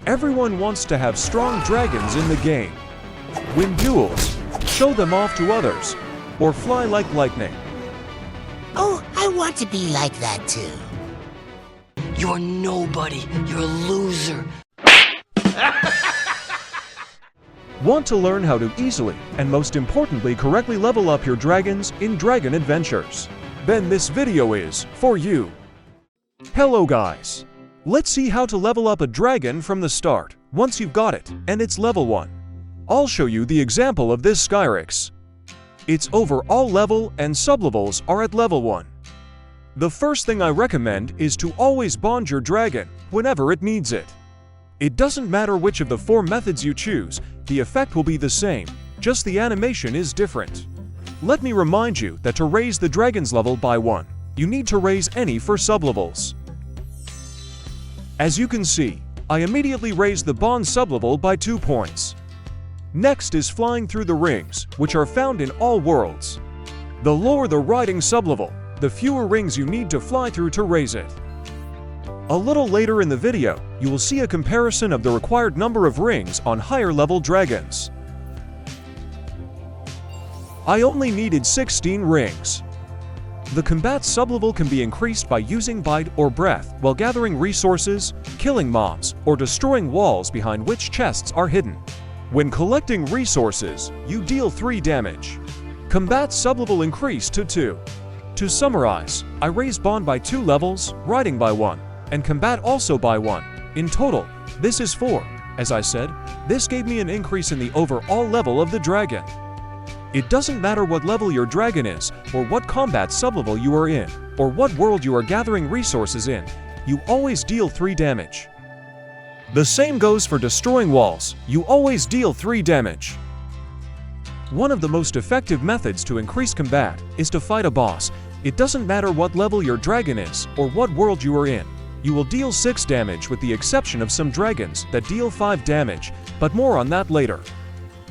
Everyone wants to have strong dragons in the game, win duels, show them off to others, or fly like lightning. Oh, I want to be like that too. You're nobody. You're a loser. Want to learn how to easily and most importantly correctly level up your dragons in Dragon Adventures? Then this video is for you. Hello guys! Let's see how to level up a dragon from the start, once you've got it, and it's level 1. I'll show you the example of this Skyrix. Its overall level and sublevels are at level 1. The first thing I recommend is to always bond your dragon whenever it needs it. It doesn't matter which of the 4 methods you choose, the effect will be the same, just the animation is different. Let me remind you that to raise the dragon's level by 1, you need to raise any 4 sublevels. As you can see, I immediately raised the Bonb Sublevel by 2 points. Next is flying through the rings, which are found in all worlds. The lower the riding sublevel, the fewer rings you need to fly through to raise it. A little later in the video, you will see a comparison of the required number of rings on higher level dragons. I only needed 16 rings. The combat sublevel can be increased by using bite or breath while gathering resources, killing mobs, or destroying walls behind which chests are hidden. When collecting resources, you deal 3 damage. Combat sublevel increased to 2. To summarize, I raised Bonb by 2 levels, riding by 1, and combat also by 1. In total, this is 4. As I said, this gave me an increase in the overall level of the dragon. It doesn't matter what level your dragon is, or what combat sublevel you are in, or what world you are gathering resources in, you always deal 3 damage. The same goes for destroying walls, you always deal 3 damage. One of the most effective methods to increase combat is to fight a boss. It doesn't matter what level your dragon is, or what world you are in. You will deal 6 damage with the exception of some dragons that deal 5 damage, but more on that later.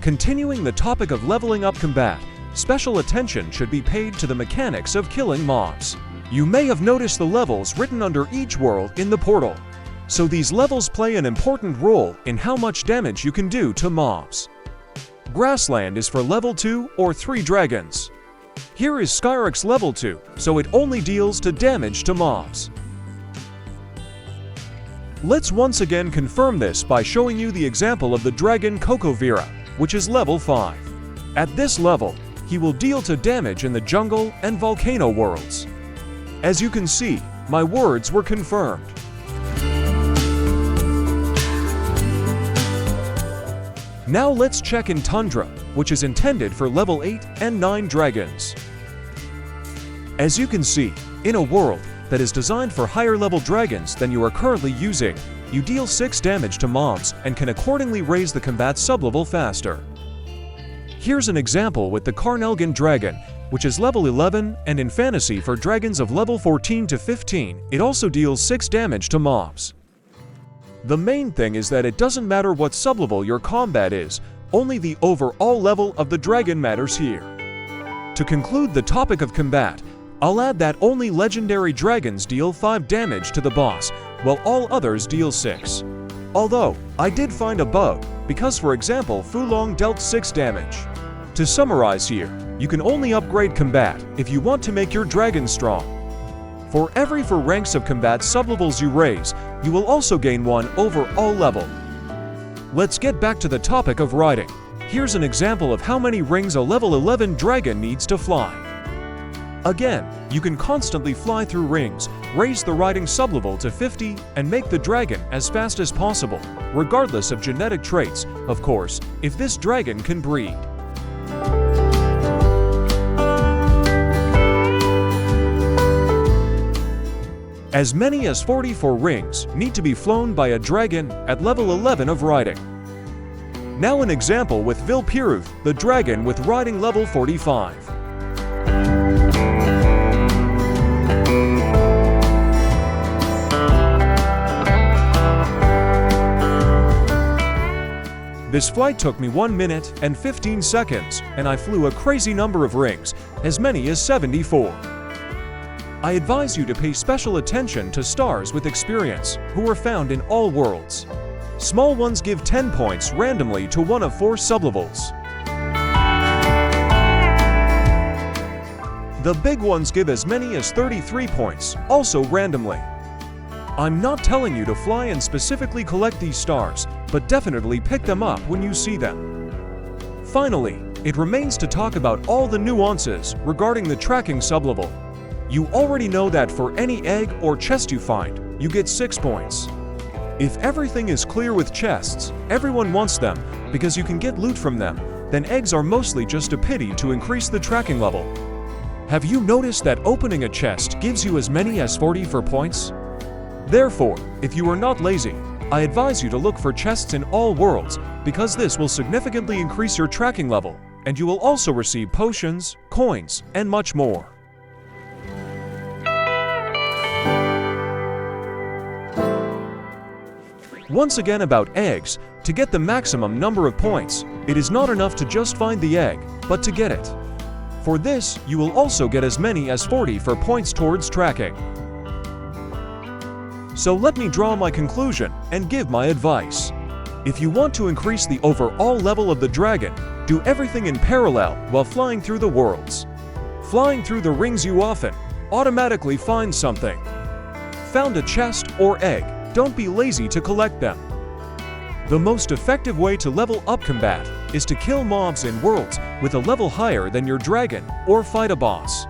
Continuing the topic of leveling up combat, special attention should be paid to the mechanics of killing mobs. You may have noticed the levels written under each world in the portal. So these levels play an important role in how much damage you can do to mobs. Grassland is for level 2 or 3 dragons. Here is Skyrix level 2, so it only deals to damage to mobs. Let's once again confirm this by showing you the example of the dragon Cocovera, which is level 5. At this level, he will deal to damage in the jungle and volcano worlds. As you can see, my words were confirmed. Now let's check in Tundra, which is intended for level 8 and 9 dragons. As you can see, in a world that is designed for higher level dragons than you are currently using, you deal 6 damage to mobs and can accordingly raise the combat sublevel faster. Here's an example with the Carnelgan dragon, which is level 11, and in fantasy for dragons of level 14 to 15, it also deals 6 damage to mobs. The main thing is that it doesn't matter what sublevel your combat is, only the overall level of the dragon matters here. To conclude the topic of combat, I'll add that only legendary dragons deal 5 damage to the boss, while all others deal 6. Although, I did find a bug, because for example Fulong dealt 6 damage. To summarize here, you can only upgrade combat if you want to make your dragon strong. For every 4 ranks of combat sublevels you raise, you will also gain 1 overall level. Let's get back to the topic of riding. Here's an example of how many rings a level 11 dragon needs to fly. Again, you can constantly fly through rings, raise the riding sublevel to 50, and make the dragon as fast as possible, regardless of genetic traits, of course, if this dragon can breed. As many as 44 rings need to be flown by a dragon at level 11 of riding. Now an example with Vilpiruth, the dragon with riding level 45. This flight took me 1 minute and 15 seconds, and I flew a crazy number of rings, as many as 74. I advise you to pay special attention to stars with experience, who are found in all worlds. Small ones give 10 points randomly to one of 4 sublevels. The big ones give as many as 33 points, also randomly. I'm not telling you to fly and specifically collect these stars, but definitely pick them up when you see them. Finally, it remains to talk about all the nuances regarding the tracking sublevel. You already know that for any egg or chest you find, you get 6 points. If everything is clear with chests, everyone wants them because you can get loot from them, then eggs are mostly just a pity to increase the tracking level. Have you noticed that opening a chest gives you as many as 40 for points? Therefore, if you are not lazy, I advise you to look for chests in all worlds because this will significantly increase your tracking level, and you will also receive potions, coins, and much more. Once again about eggs, to get the maximum number of points, it is not enough to just find the egg, but to get it. For this, you will also get as many as 40 for points towards tracking. So let me draw my conclusion and give my advice. If you want to increase the overall level of the dragon, do everything in parallel while flying through the worlds. Flying through the rings you often automatically find something. Found a chest or egg, don't be lazy to collect them. The most effective way to level up combat is to kill mobs in worlds with a level higher than your dragon or fight a boss.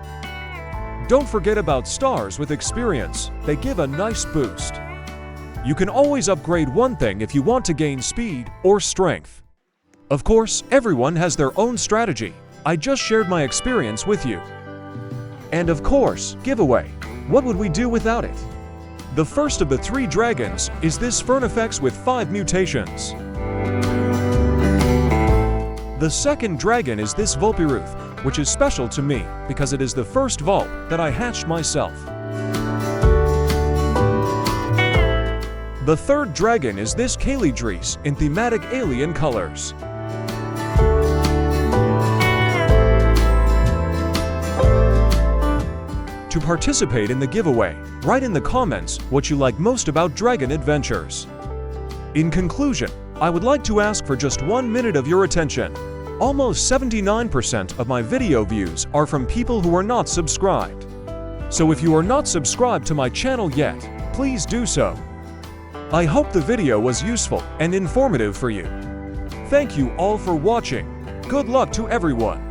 Don't forget about stars with experience, they give a nice boost. You can always upgrade one thing if you want to gain speed or strength. Of course, everyone has their own strategy. I just shared my experience with you. And of course, giveaway. What would we do without it? The first of the 3 dragons is this Fernifex with 5 mutations. The second dragon is this Vulpiruth, which is special to me because it is the first Vulp that I hatched myself. The third dragon is this Calidris in thematic alien colors. To participate in the giveaway, write in the comments what you like most about Dragon Adventures. In conclusion, I would like to ask for just 1 minute of your attention. Almost 79% of my video views are from people who are not subscribed. So if you are not subscribed to my channel yet, please do so. I hope the video was useful and informative for you. Thank you all for watching. Good luck to everyone.